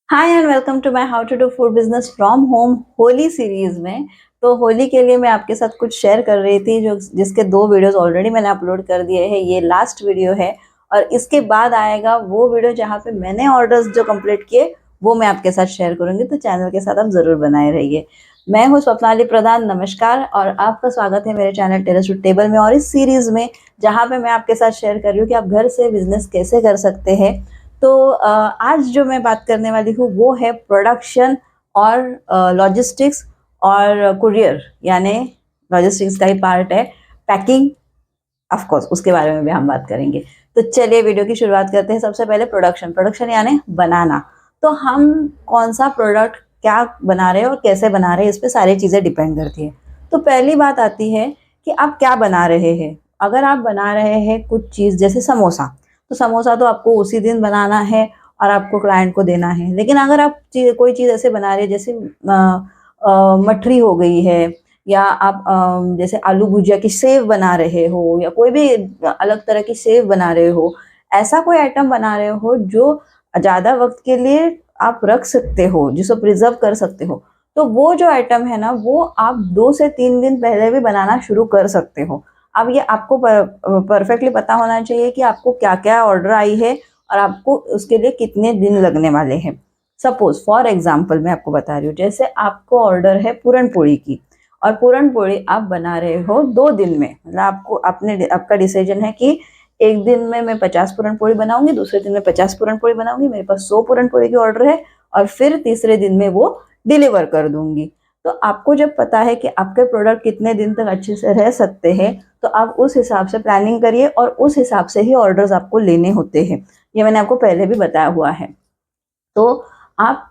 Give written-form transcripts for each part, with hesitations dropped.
Hi and welcome to my how to do food business from home Holi series में। तो होली के लिए मैं आपके साथ कुछ शेयर कर रही थी जो जिसके दो वीडियोस ऑलरेडी मैंने अपलोड कर दिए हैं। ये लास्ट वीडियो है और इसके बाद आएगा वो वीडियो जहाँ पे मैंने ऑर्डर्स जो कंप्लीट किए वो मैं आपके साथ शेयर करूंगी। तो चैनल के साथ आप जरूर बनाए रहिए। मैं हूँ स्वप्नाली प्रधान, नमस्कार, और आपका स्वागत है मेरे चैनल टेरेस टू टेबल में और इस सीरीज में जहाँ पे मैं आपके साथ शेयर कर रही हूँ कि आप घर से बिजनेस कैसे कर सकते हैं। तो आज जो मैं बात करने वाली हूँ वो है प्रोडक्शन और लॉजिस्टिक्स और कुरियर, यानी लॉजिस्टिक्स का ही पार्ट है, पैकिंग। ऑफ कोर्स उसके बारे में भी हम बात करेंगे। तो चलिए वीडियो की शुरुआत करते हैं। सबसे पहले प्रोडक्शन। प्रोडक्शन यानी बनाना। तो हम कौन सा प्रोडक्ट क्या बना रहे हैं और कैसे बना रहे हैं, इस पर सारी चीज़ें डिपेंड करती है। तो पहली बात आती है कि आप क्या बना रहे हैं। अगर आप बना रहे हैं कुछ चीज़ जैसे समोसा, तो समोसा तो आपको उसी दिन बनाना है और आपको क्लाइंट को देना है। लेकिन अगर आप कोई चीज़ ऐसे बना रहे हैं जैसे मठरी हो गई है, या आप जैसे आलू भुजिया की सेव बना रहे हो, या कोई भी अलग तरह की सेव बना रहे हो, ऐसा कोई आइटम बना रहे हो जो ज़्यादा वक्त के लिए आप रख सकते हो, जिसको प्रिजर्व कर सकते हो, तो वो जो आइटम है ना वो आप 2 से 3 दिन पहले भी बनाना शुरू कर सकते हो। अब ये आपको परफेक्टली पता होना चाहिए कि आपको क्या क्या ऑर्डर आई है और आपको उसके लिए कितने दिन लगने वाले हैं। सपोज फॉर एग्जाम्पल मैं आपको बता रही हूँ, जैसे आपको ऑर्डर है पूरन पोड़ी की, और पूरन पोड़ी आप बना रहे हो 2 दिन में। मतलब आपका डिसीजन है कि एक दिन में मैं 50 पूरन पोड़ी बनाऊंगी, दूसरे दिन में 50 पूरन पोड़ी बनाऊंगी, मेरे पास 100 पूरन पोड़ी की ऑर्डर है, और फिर तीसरे दिन में वो डिलीवर कर दूंगी। तो आपको जब पता है कि आपके प्रोडक्ट कितने दिन तक अच्छे से रह सकते हैं, तो आप उस हिसाब से प्लानिंग करिए और उस हिसाब से ही ऑर्डर्स आपको लेने होते हैं। ये मैंने आपको पहले भी बताया हुआ है। तो आप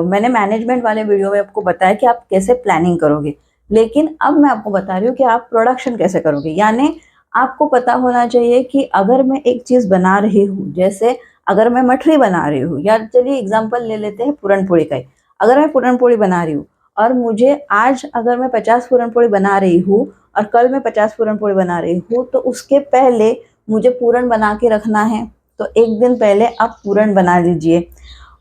मैंने मैनेजमेंट वाले वीडियो में आपको बताया कि आप कैसे प्लानिंग करोगे, लेकिन अब मैं आपको बता रही हूँ कि आप प्रोडक्शन कैसे करोगे। यानी आपको पता होना चाहिए कि अगर मैं एक चीज़ बना रही हूँ, जैसे अगर मैं मठरी बना रही हूँ, या चलिए एग्जांपल ले लेते हैं पूरन पोड़ी का ही। अगर मैं पूरन पोड़ी बना रही हूँ और मुझे आज अगर मैं 50 पूरन पोड़ी बना रही हूँ और कल मैं 50 पूरन पोड़ी बना रही हूँ, तो उसके पहले मुझे पूरन बना के रखना है। तो एक दिन पहले आप पूरन बना लीजिए।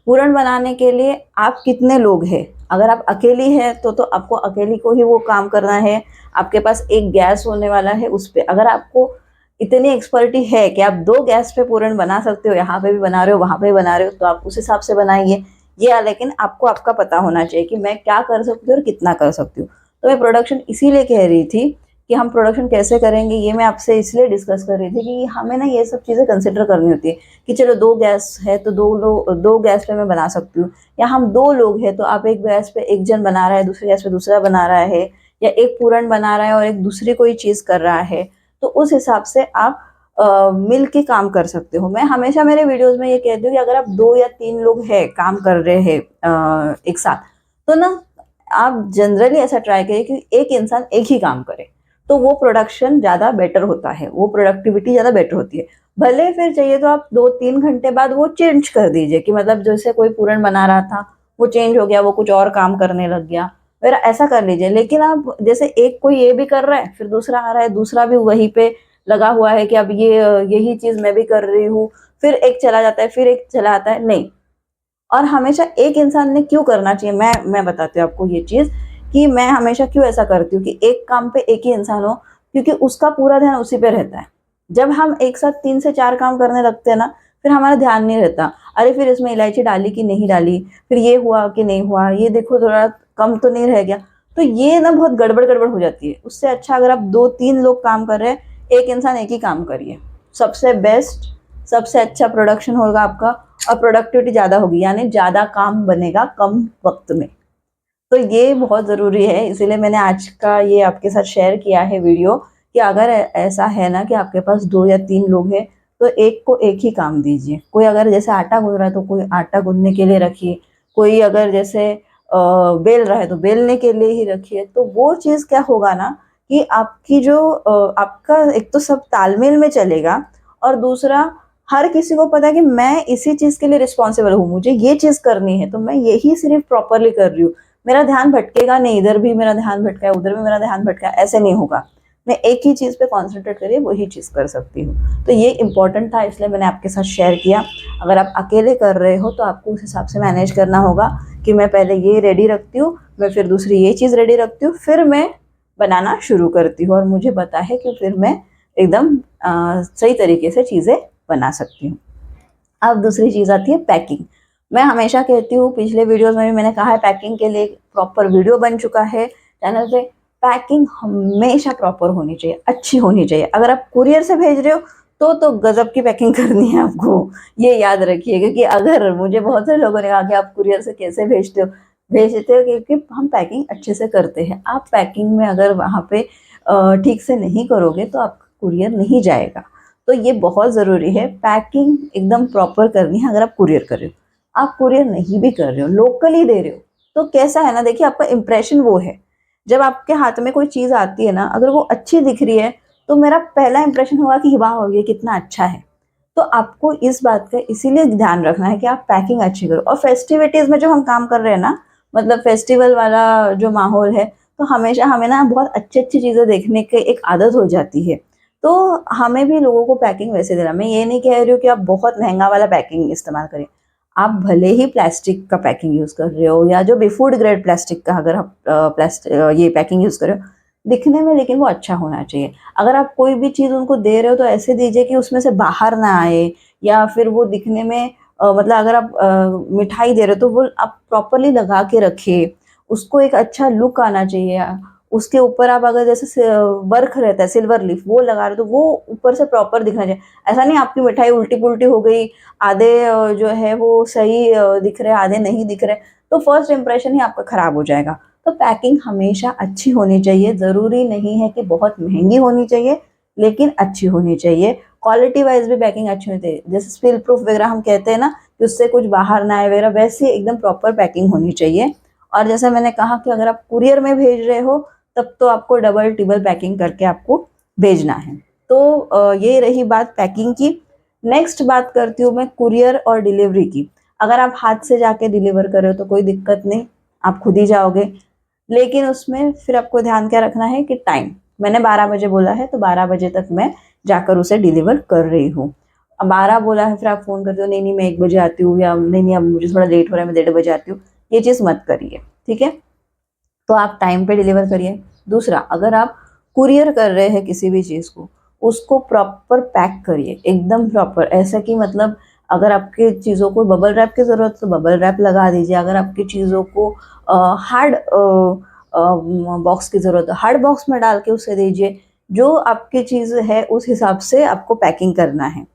पूरन बनाने के लिए आप कितने लोग हैं? अगर आप अकेली हैं तो आपको अकेली को ही वो काम करना है। आपके पास एक गैस होने वाला है, उस पे अगर आपको इतनी एक्सपर्टी है कि आप 2 गैस पे पूरन बना सकते हो, यहाँ पे भी बना रहे हो वहाँ पे भी बना रहे हो, तो आप उस हिसाब से बनाइए। ये लेकिन आपको आपका पता होना चाहिए कि मैं क्या कर सकती हूँ और कितना कर सकती हूँ। तो मैं प्रोडक्शन इसीलिए कह रही थी कि हम प्रोडक्शन कैसे करेंगे, ये मैं आपसे इसलिए डिस्कस कर रही थी कि हमें ना ये सब चीज़ें कंसिडर करनी होती है कि चलो 2 गैस है तो 2 गैस पे मैं बना सकती हूँ, या हम 2 लोग हैं तो आप एक गैस पे एक जन बना रहा है, दूसरे गैस पे दूसरा बना रहा है, या एक पूरन बना रहा है और एक दूसरी कोई चीज़ कर रहा है। तो उस हिसाब से आप मिल के काम कर सकते हो। मैं हमेशा मेरे वीडियोस में ये कहती हूँ कि अगर आप 2 या 3 लोग हैं काम कर रहे हैं एक साथ, तो ना आप जनरली ऐसा ट्राई करिए कि एक इंसान एक ही काम करे, तो वो प्रोडक्शन ज़्यादा बेटर होता है, वो प्रोडक्टिविटी ज़्यादा बेटर होती है। भले फिर चाहिए तो आप 2-3 घंटे बाद वो चेंज कर दीजिए, कि मतलब जैसे कोई पूरन बना रहा था वो चेंज हो गया, वो कुछ और काम करने लग गया, फिर ऐसा कर लीजिए। लेकिन आप जैसे एक कोई ये भी कर रहा है, फिर दूसरा आ रहा है, दूसरा भी वहीं पे लगा हुआ है कि अब ये यही चीज़ मैं भी कर रही हूँ, फिर एक चला जाता है, फिर एक चला आता है, नहीं। और हमेशा एक इंसान ने क्यों करना चाहिए, मैं बताती हूँ आपको ये चीज़, कि मैं हमेशा क्यों ऐसा करती हूँ कि एक काम पे एक ही इंसान हो, क्योंकि उसका पूरा ध्यान उसी पे रहता है। जब हम एक साथ 3 से 4 काम करने लगते हैं ना, फिर हमारा ध्यान नहीं रहता। अरे फिर इसमें इलायची डाली कि नहीं डाली, फिर ये हुआ कि नहीं हुआ, ये देखो थोड़ा कम तो नहीं रह गया। तो ये ना बहुत गड़बड़ गड़बड़ हो जाती है। उससे अच्छा अगर आप 2-3 लोग काम कर रहे हैं, एक इंसान एक ही काम करिए, सबसे बेस्ट, सबसे अच्छा प्रोडक्शन होगा आपका, और प्रोडक्टिविटी ज़्यादा होगी, यानी ज़्यादा काम बनेगा कम वक्त में। तो ये बहुत ज़रूरी है, इसीलिए मैंने आज का ये आपके साथ शेयर किया है वीडियो, कि अगर ऐसा है ना कि आपके पास 2 या 3 लोग हैं, तो एक को एक ही काम दीजिए। कोई अगर जैसे आटा गूंद रहा है तो कोई आटा गूंदने के लिए रखिए, कोई अगर जैसे बेल रहा है तो बेलने के लिए ही रखिए। तो वो चीज़ क्या होगा ना, कि आपकी जो आपका एक तो सब तालमेल में चलेगा, और दूसरा हर किसी को पता है कि मैं इसी चीज़ के लिए रिस्पॉन्सिबल हूँ, मुझे ये चीज़ करनी है तो मैं यही सिर्फ प्रॉपरली कर रही हूँ। मेरा ध्यान भटकेगा नहीं, इधर भी मेरा ध्यान भटका है, उधर भी मेरा ध्यान भटका है, ऐसे नहीं होगा। मैं एक ही चीज़ पे कॉन्सेंट्रेट करिए, वही चीज़ कर सकती हूँ। तो ये इंपॉर्टेंट था, इसलिए मैंने आपके साथ शेयर किया। अगर आप अकेले कर रहे हो तो आपको उस हिसाब से मैनेज करना होगा कि मैं पहले ये रेडी रखती हूँ, मैं फिर दूसरी ये चीज़ रेडी रखती हूँ, फिर मैं बनाना शुरू करती हूँ, और मुझे पता है कि फिर मैं एकदम सही तरीके से चीज़ें बना सकती हूँ। अब दूसरी चीज़ आती है पैकिंग। मैं हमेशा कहती हूँ, पिछले वीडियोस में भी मैंने कहा है, पैकिंग के लिए प्रॉपर वीडियो बन चुका है चैनल पे। पैकिंग हमेशा प्रॉपर होनी चाहिए, अच्छी होनी चाहिए। अगर आप कुरियर से भेज रहे हो तो गजब की पैकिंग करनी है आपको, ये याद रखिए। क्योंकि अगर मुझे बहुत से लोगों ने कहा कि आप कुरियर से कैसे भेजते हो, भेजते हो क्योंकि हम पैकिंग अच्छे से करते हैं। आप पैकिंग में अगर वहाँ पे ठीक से नहीं करोगे तो आपका कुरियर नहीं जाएगा। तो ये बहुत ज़रूरी है, पैकिंग एकदम प्रॉपर करनी है। अगर आप कुरियर कर रहे हो, आप कुरियर नहीं भी कर रहे हो, लोकली दे रहे हो, तो कैसा है ना, देखिए आपका इंप्रेशन वो है। जब आपके हाथ में कोई चीज़ आती है ना, अगर वो अच्छी दिख रही है तो मेरा पहला इंप्रेशन होगा कि वाह ये कितना अच्छा है। तो आपको इस बात का इसीलिए ध्यान रखना है कि आप पैकिंग अच्छी करो। और फेस्टिविटीज़ में जो हम काम कर रहे हैं ना, मतलब फेस्टिवल वाला जो माहौल है, तो हमेशा हमें ना बहुत अच्छी अच्छी चीज़ें देखने की एक आदत हो जाती है। तो हमें भी लोगों को पैकिंग वैसे देना। मैं ये नहीं कह रही हूँ कि आप बहुत महंगा वाला पैकिंग इस्तेमाल करें। आप भले ही प्लास्टिक का पैकिंग यूज़ कर रहे हो, या जो भी फूड ग्रेड प्लास्टिक का अगर आप ये पैकिंग यूज़ कर रहे हो, दिखने में लेकिन वो अच्छा होना चाहिए। अगर आप कोई भी चीज़ उनको दे रहे हो तो ऐसे दीजिए कि उसमें से बाहर ना आए, या फिर वो दिखने में मतलब अगर आप मिठाई दे रहे हो तो वो आप प्रॉपरली लगा के रखिए, उसको एक अच्छा लुक आना चाहिए। उसके ऊपर आप अगर जैसे वर्क रहता है सिल्वर लीफ, वो लगा रहे हो तो वो ऊपर से प्रॉपर दिखना चाहिए। ऐसा नहीं आपकी मिठाई उल्टी पुल्टी हो गई, आधे जो है वो सही दिख रहे, आधे नहीं दिख रहे, तो फर्स्ट इंप्रेशन ही आपका खराब हो जाएगा। तो पैकिंग हमेशा अच्छी होनी चाहिए। ज़रूरी नहीं है कि बहुत महंगी होनी चाहिए, लेकिन अच्छी होनी चाहिए। क्वालिटी वाइज भी पैकिंग अच्छी होनी चाहिए। जैसे स्पिल प्रूफ वगैरह हम कहते हैं ना, कि उससे कुछ बाहर ना आए वगैरह, वैसे एकदम प्रॉपर पैकिंग होनी चाहिए। और जैसे मैंने कहा कि अगर आप कुरियर में भेज रहे हो तब तो आपको डबल टिबल पैकिंग करके आपको भेजना है। तो ये रही बात पैकिंग की। नेक्स्ट बात करती हूँ मैं कुरियर और डिलीवरी की। अगर आप हाथ से जाके डिलीवर कर रहे हो तो कोई दिक्कत नहीं, आप खुद ही जाओगे। लेकिन उसमें फिर आपको ध्यान क्या रखना है कि टाइम, मैंने 12 बजे बोला है तो 12 बजे तक मैं जाकर उसे डिलीवर कर रही हूँ। अब 12 बोला है फिर आप फ़ोन करते हो, नहीं नहीं मैं 1 बजे आती हूँ, या नहीं नहीं अब मुझे थोड़ा लेट हो रहा है, मैं 1:30 बजे आती हूँ। ये चीज़ मत करिए, ठीक है। तो आप टाइम पे डिलीवर करिए। दूसरा, अगर आप कुरियर कर रहे हैं किसी भी चीज़ को, उसको प्रॉपर पैक करिए, एकदम प्रॉपर। ऐसा कि मतलब अगर आपकी चीज़ों को बबल रैप की ज़रूरत तो बबल रैप लगा दीजिए। अगर आपकी चीज़ों को हार्ड बॉक्स की ज़रूरत है, हार्ड बॉक्स में डाल के उसे दीजिए। जो आपकी चीज़ है उस हिसाब से आपको पैकिंग करना है।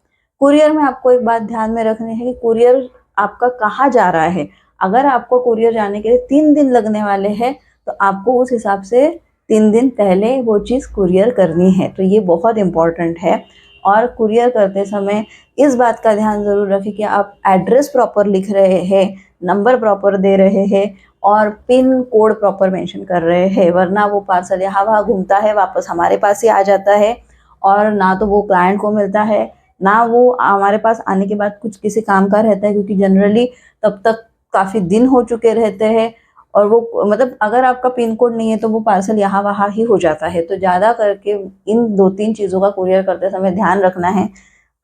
कुरियर में आपको एक बात ध्यान में रखनी है कि कुरियर आपका कहाँ जा रहा है। अगर आपको कुरियर जाने के लिए 3 दिन लगने वाले हैं तो आपको उस हिसाब से 3 दिन पहले वो चीज़ कुरियर करनी है। तो ये बहुत इम्पॉर्टेंट है। और कुरियर करते समय इस बात का ध्यान ज़रूर रखें कि आप एड्रेस प्रॉपर लिख रहे हैं, नंबर प्रॉपर दे रहे हैं, और पिन कोड प्रॉपर मेंशन कर रहे हैं। वरना वो पार्सल यहाँ वहाँ घूमता है, वापस हमारे पास ही आ जाता है, और ना तो वो क्लाइंट को मिलता है, ना वो हमारे पास आने के बाद कुछ किसी काम का रहता है। क्योंकि जनरली तब तक काफ़ी दिन हो चुके रहते हैं, और वो मतलब अगर आपका पिन कोड नहीं है तो वो पार्सल यहाँ वहाँ ही हो जाता है। तो ज़्यादा करके इन 2-3 चीज़ों का कुरियर करते समय ध्यान रखना है।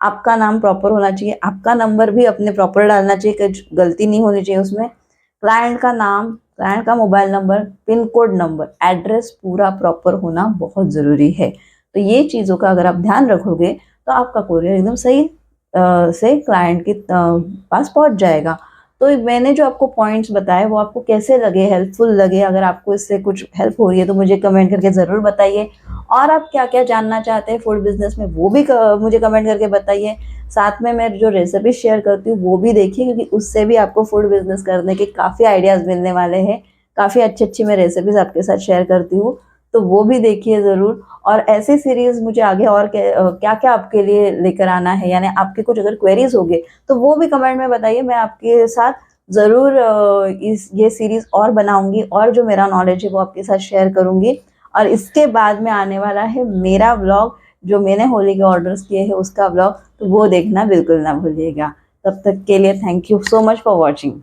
आपका नाम प्रॉपर होना चाहिए, आपका नंबर भी अपने प्रॉपर डालना चाहिए, कुछ गलती नहीं होनी चाहिए उसमें। क्लाइंट का नाम, क्लाइंट का mobile number, pin code number, address पूरा प्रॉपर होना बहुत ज़रूरी है। तो ये चीज़ों का अगर आप ध्यान रखोगे तो आपका कुरियर एकदम सही से क्लाइंट के पास पहुंच जाएगा। तो मैंने जो आपको पॉइंट्स बताए वो आपको कैसे लगे, हेल्पफुल लगे? अगर आपको इससे कुछ हेल्प हो रही है तो मुझे कमेंट करके ज़रूर बताइए। और आप क्या क्या जानना चाहते हैं फूड बिजनेस में वो भी मुझे कमेंट करके बताइए। साथ में मैं जो रेसिपी शेयर करती हूँ वो भी देखिए, क्योंकि उससे भी आपको फूड बिजनेस करने के काफ़ी आइडियाज़ मिलने वाले हैं। काफ़ी अच्छी अच्छी मैं रेसिपीज़ आपके साथ शेयर करती हूँ, तो वो भी देखिए ज़रूर। और ऐसी सीरीज़ मुझे आगे और क्या क्या आपके लिए लेकर आना है, यानी आपके कुछ अगर क्वेरीज होंगे तो वो भी कमेंट में बताइए। मैं आपके साथ ज़रूर ये सीरीज़ और बनाऊंगी, और जो मेरा नॉलेज है वो आपके साथ शेयर करूंगी। और इसके बाद में आने वाला है मेरा व्लॉग, जो मैंने होली के ऑर्डर्स किए हैं उसका व्लॉग, तो वो देखना बिल्कुल ना भूलिएगा। तब तक के लिए thank you so much for watching.